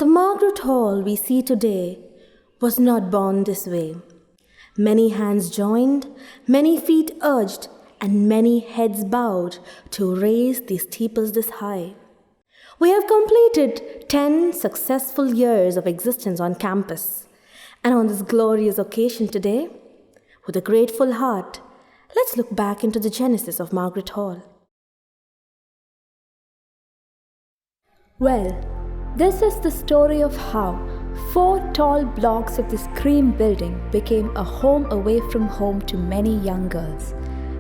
The Margaret Hall we see today was not born this way. Many hands joined, many feet urged, and many heads bowed to raise these steeples this high. We have completed 10 successful years of existence on campus. And on this glorious occasion today, with a grateful heart, let's look back into the genesis of Margaret Hall. Well, this is the story of how 4 tall blocks of this cream building became a home away from home to many young girls.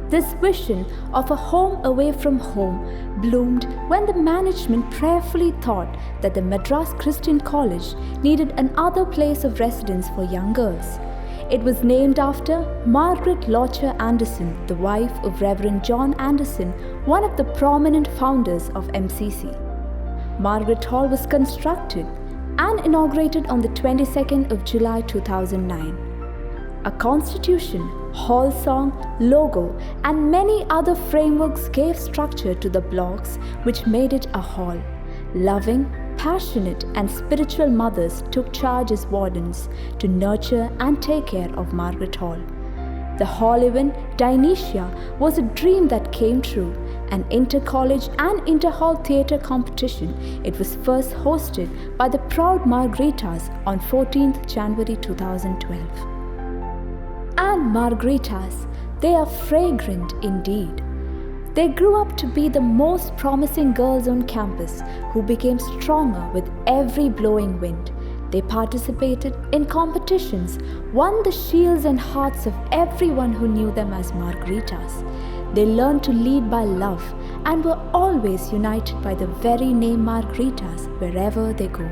This vision of a home away from home bloomed when the management prayerfully thought that the Madras Christian College needed another place of residence for young girls. It was named after Margaret Locher Anderson, the wife of Reverend John Anderson, one of the prominent founders of MCC. Margaret Hall was constructed and inaugurated on the 22nd of July 2009. A constitution, hall song, logo, and many other frameworks gave structure to the blocks which made it a hall. Loving, passionate, and spiritual mothers took charge as wardens to nurture and take care of Margaret Hall. The hall event, Dionysia, was a dream that came true. An inter-college and inter-hall theatre competition, it was first hosted by the proud Margaritas on 14th January 2012. And Margaritas, they are fragrant indeed. They grew up to be the most promising girls on campus who became stronger with every blowing wind. They participated in competitions, won the shields and hearts of everyone who knew them as Margaritas. They learned to lead by love and were always united by the very name Margaritas wherever they go.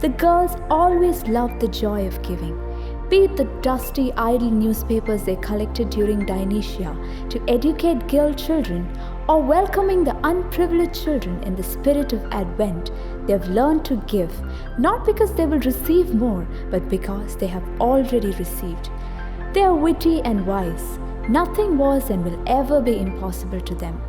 The girls always loved the joy of giving. Be it the dusty, idle newspapers they collected during Dionysia to educate girl children, or welcoming the unprivileged children in the spirit of Advent, they have learned to give, not because they will receive more, but because they have already received. They are witty and wise. Nothing was and will ever be impossible to them.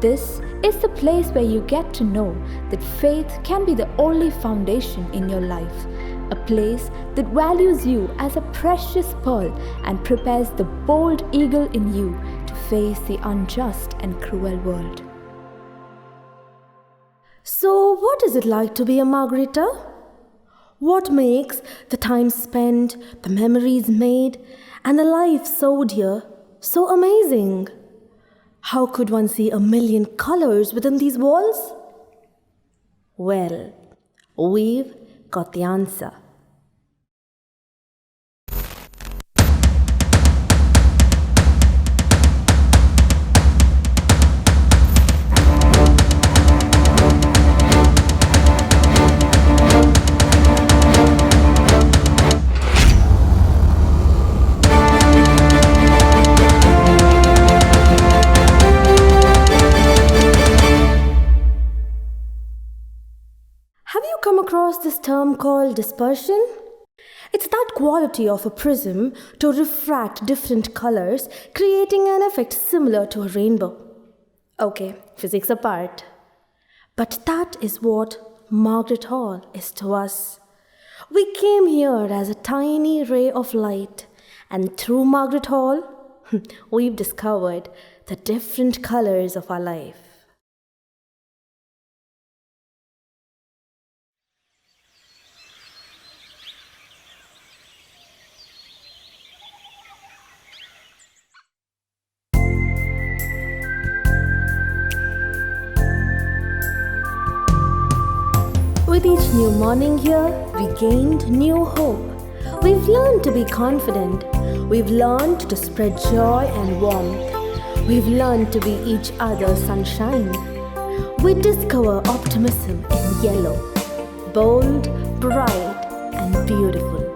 This is the place where you get to know that faith can be the only foundation in your life. A place that values you as a precious pearl and prepares the bold eagle in you to face the unjust and cruel world. So, what is it like to be a Margarita? What makes the time spent, the memories made, and the life so dear, so amazing? How could one see 1,000,000 colors within these walls? Well, we've got the answer. Across this term called dispersion? It's that quality of a prism to refract different colors, creating an effect similar to a rainbow. Okay, physics apart. But that is what Margaret Hall is to us. We came here as a tiny ray of light, and through Margaret Hall, we've discovered the different colors of our life. With each new morning here, we gained new hope. We've learned to be confident. We've learned to spread joy and warmth. We've learned to be each other's sunshine. We discover optimism in yellow, bold, bright, and beautiful.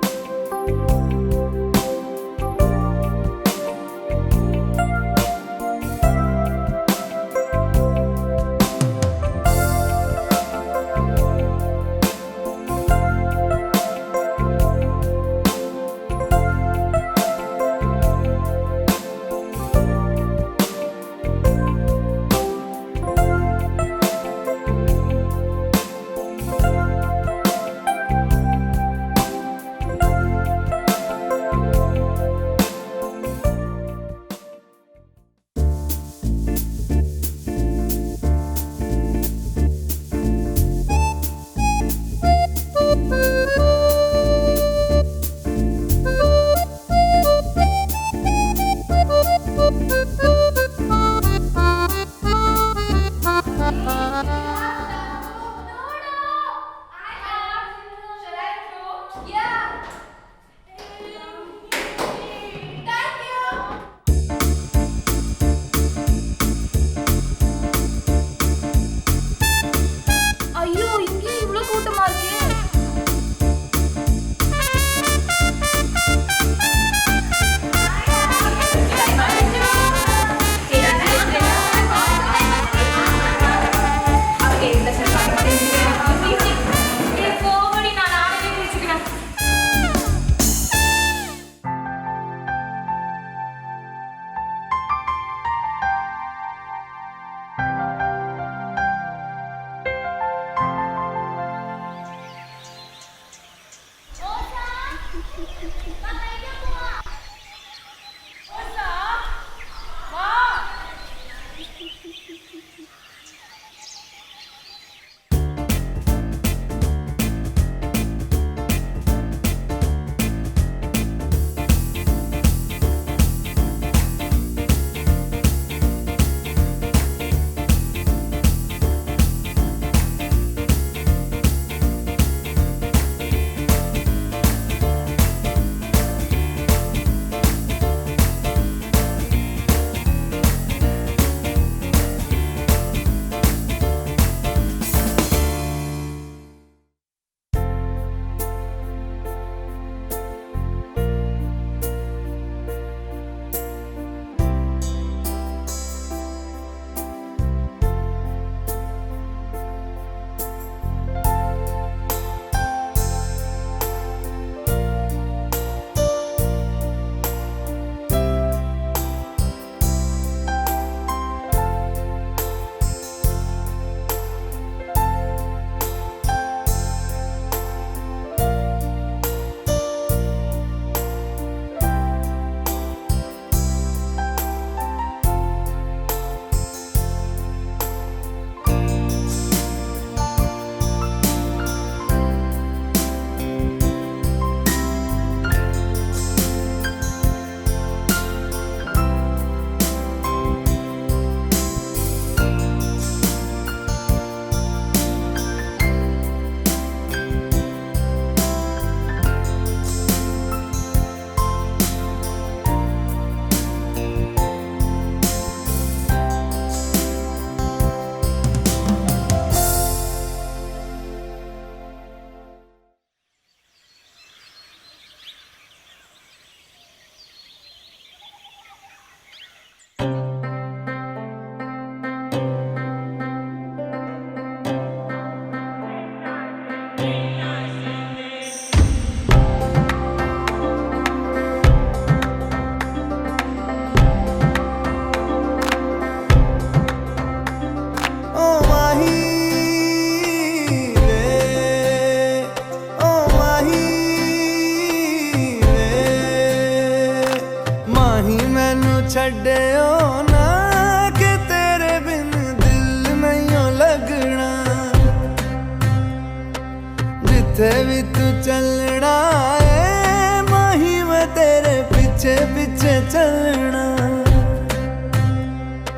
चलना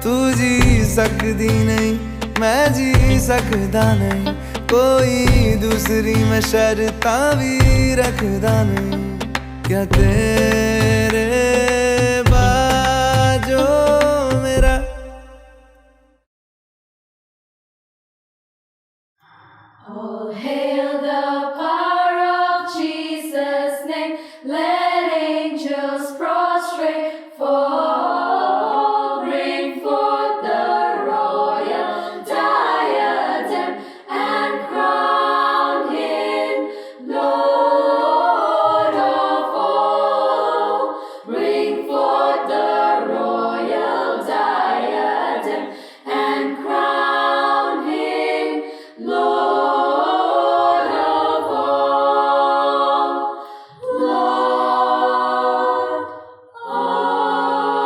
तू जी सकदी नहीं मैं जी सकदा नहीं कोई दूसरी मैं शर्तां भी रखदा नहीं क्या तेरे बाजो मेरा Oh, hail the power of Jesus' name. Let angels prostrate fall. Bring forth the royal diadem and crown him Lord of all. Bring forth the royal diadem and crown him Lord of all. Lord of all.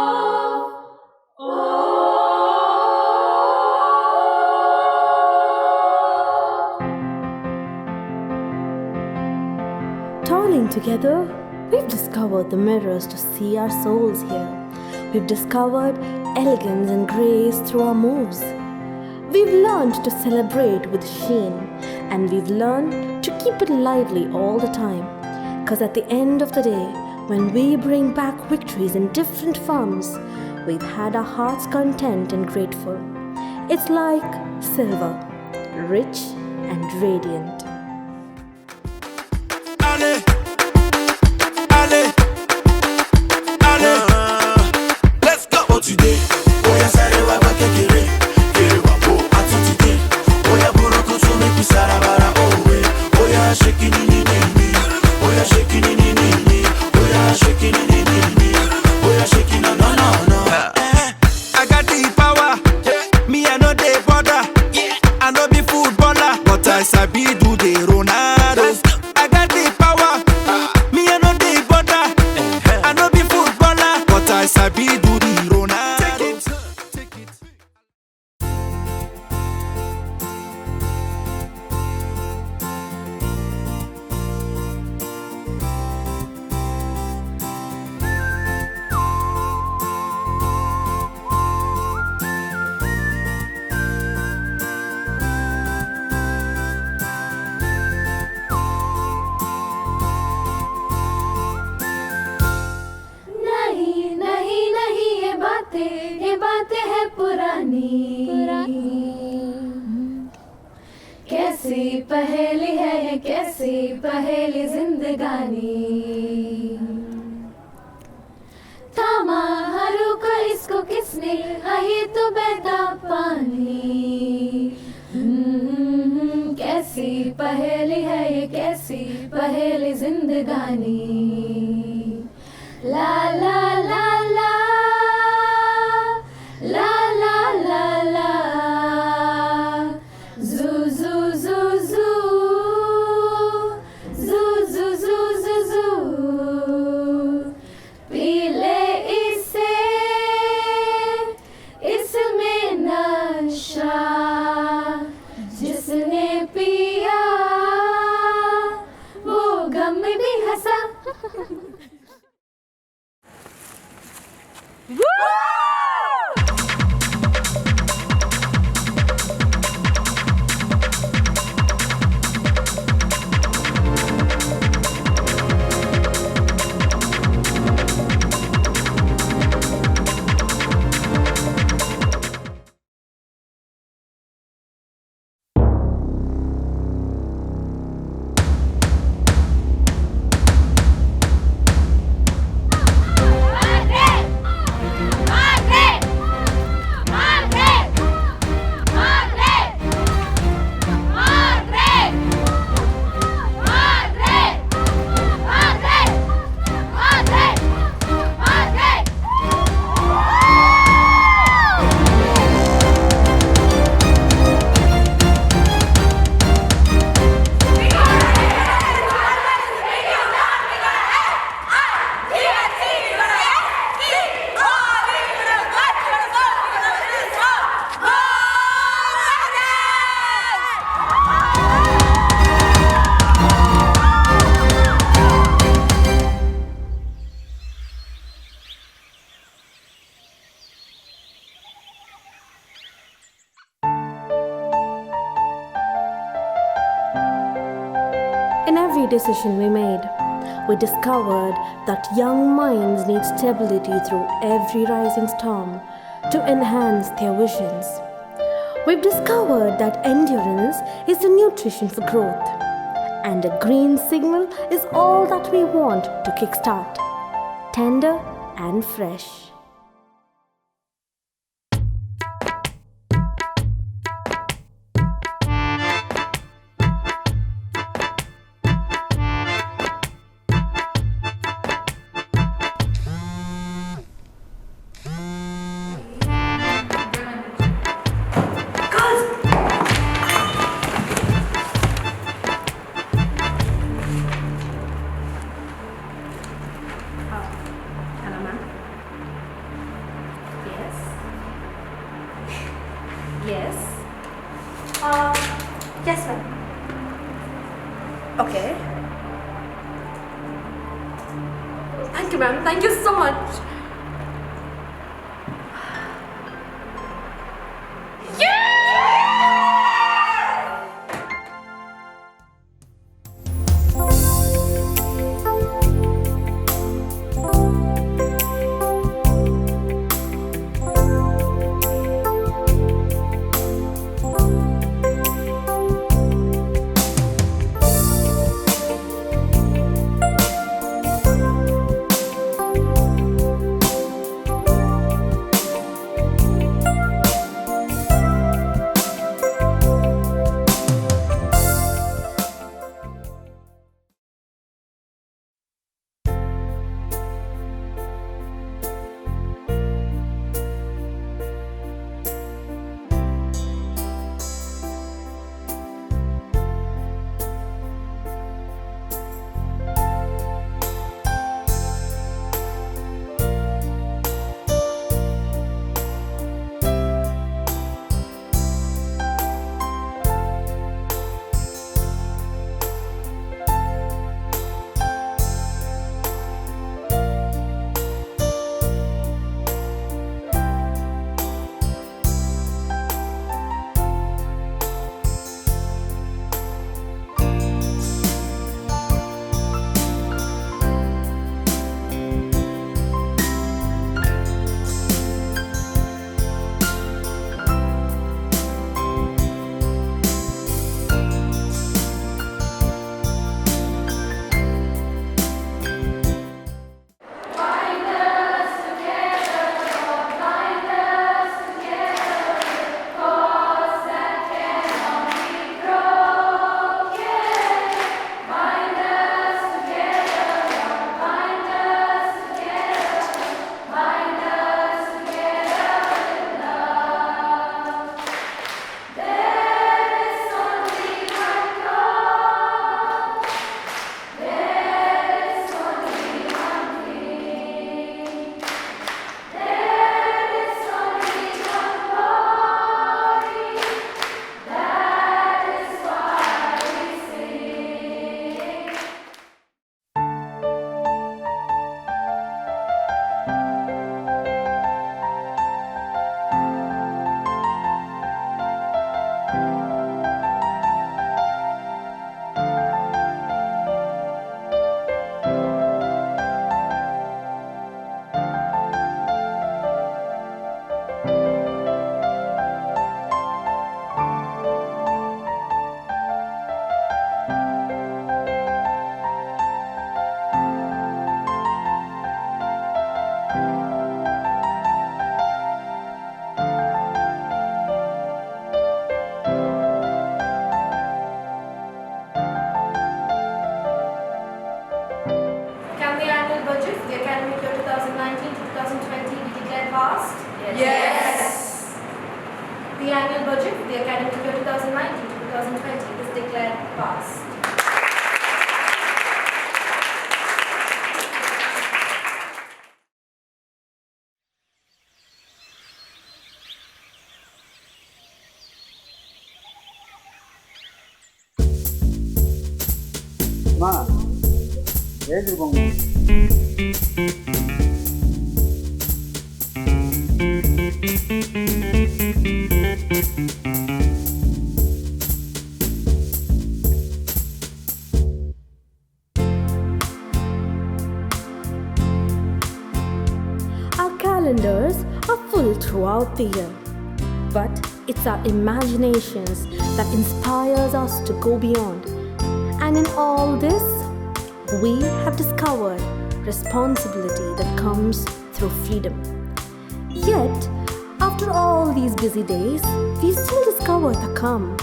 Toiling together, we've discovered the mirrors to see our souls here. We've discovered elegance and grace through our moves. We've learned to celebrate with sheen, and we've learned to keep it lively all the time. Because at the end of the day, when we bring back victories in different forms, we've had our hearts content and grateful. It's like silver, rich and radiant. Allez, allez, allez, let's go. Oh today, oya sare wa ba kekere, kere wa bo atutide. Oya buroko so make we sarabara owe. Oya shaking ni ni ni, oya shaking ni ni ni, oya shaking ni ni ni, oya shaking no no no. I got the power, me I know the border. I know be footballer, but I sabi do the Ronaldo. I got the power, me I know the border. I know be footballer, but I sabi do the Ronaldo. Take it. नहीं नहीं नहीं ये बातें है पुरानी कैसी पहेली है ये कैसी पहेली जिंदगानी थामा हरू को इसको किसने आई तो बहता पानी कैसी पहेली है ये कैसी पहेली जिंदगानी La la la la la la la la zoo zoo zoo zoo zoo zoo zoo zoo zoo पीले इसे इसमें नशा जिसने पिया वो गम में भी हंसा In every decision we made, we discovered that young minds need stability through every rising storm to enhance their visions. We've discovered that endurance is the nutrition for growth, and a green signal is all that we want to kickstart, tender and fresh. Yes, ma'am. Okay. Thank you, ma'am. Thank you so much. Yes. The annual budget for the academic year 2019-2020 is declared passed. Ma, எழுதிருக்கோங்க. calendars are full throughout the year. But it's our imaginations that inspires us to go beyond. And in all this, we have discovered responsibility that comes through freedom. Yet, after all these busy days, we still discover the calm.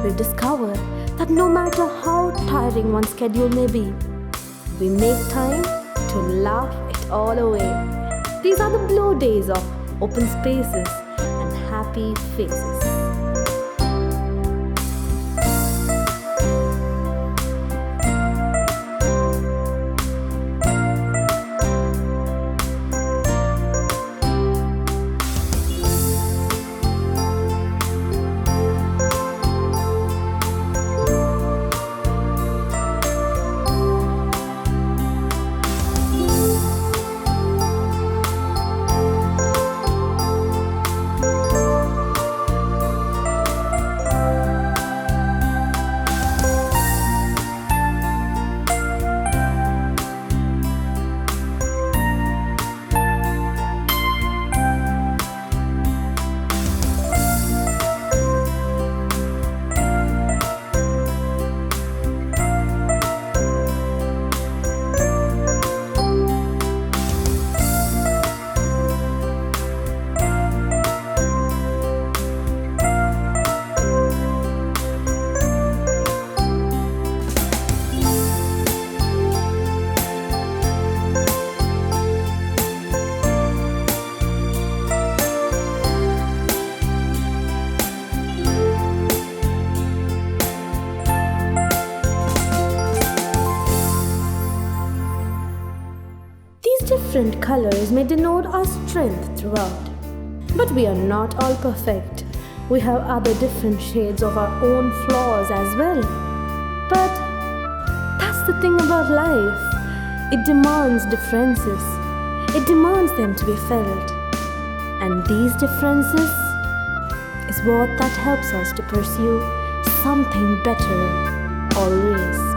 We discover that no matter how tiring one's schedule may be, we make time to laugh it all away. These are the blue days of open spaces and happy faces. Different colors may denote our strength throughout. But we are not all perfect. We have other different shades of our own flaws as well. But that's the thing about life. It demands differences. It demands them to be felt. And these differences is what that helps us to pursue something better always.